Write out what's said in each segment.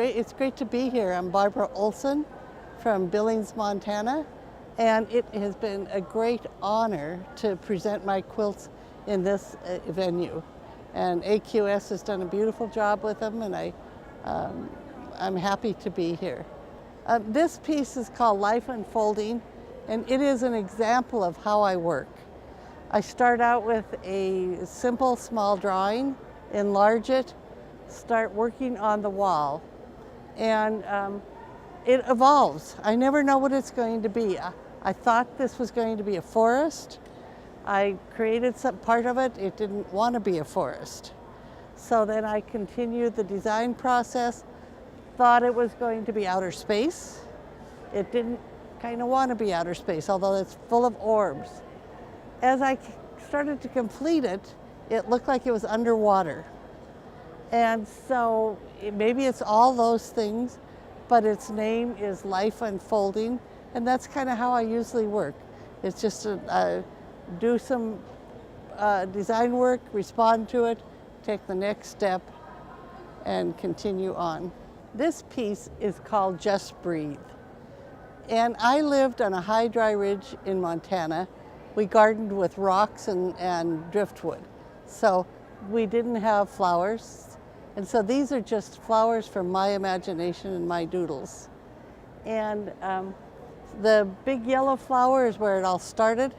It's great to be here. I'm Barbara Olson from Billings, Montana, and it has been a great honor to present my quilts in this venue. And AQS has done a beautiful job with them, and I'm happy to be here. This piece is called Life Unfolding, and it is an example of how I work. I start out with a simple small drawing, enlarge it, start working on the wall, and it evolves. I never know what it's going to be. I thought this was going to be a forest. I created some part of it. It didn't want to be a forest. So then I continued the design process, thought it was going to be outer space. It didn't kind of want to be outer space, although it's full of orbs. As I started to complete it, it looked like it was underwater. And so maybe it's all those things, but its name is Life Unfolding, and that's kind of how I usually work. It's just do some design work, respond to it, take the next step, and continue on. This piece is called Just Breathe. And I lived on a high dry ridge in Montana. We gardened with rocks and driftwood. So we didn't have flowers. And so these are just flowers from my imagination and my doodles. And the big yellow flower is where it all started.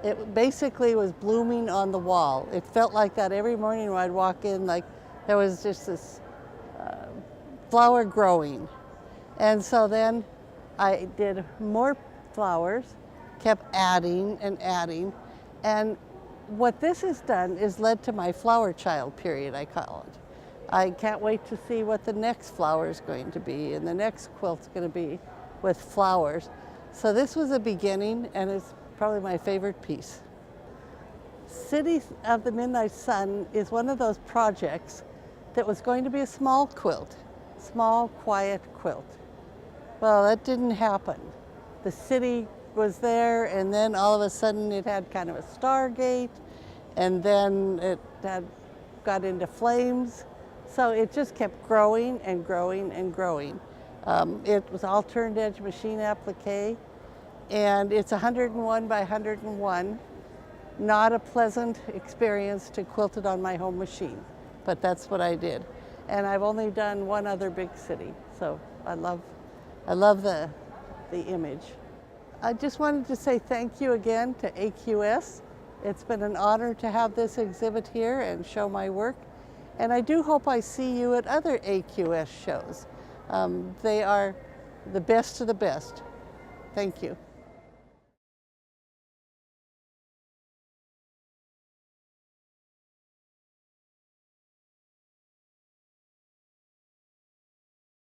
It basically was blooming on the wall. It felt like that every morning when I'd walk in, like there was just this flower growing. And so then I did more flowers, kept adding and adding. And what this has done is led to my flower child period, I call it. I can't wait to see what the next flower is going to be, and the next quilt's going to be with flowers. So this was a beginning, and it's probably my favorite piece. City of the Midnight Sun is one of those projects that was going to be a small quilt, small, quiet quilt. Well, that didn't happen. The city was there, and then all of a sudden it had kind of a stargate, and then it got into flames. So it just kept growing and growing and growing. It was all turned edge machine applique, and it's 101 by 101. Not a pleasant experience to quilt it on my home machine, but that's what I did. And I've only done one other big city, so I love the image. I just wanted to say thank you again to AQS. It's been an honor to have this exhibit here and show my work. And I do hope I see you at other AQS shows. They are the best of the best. Thank you.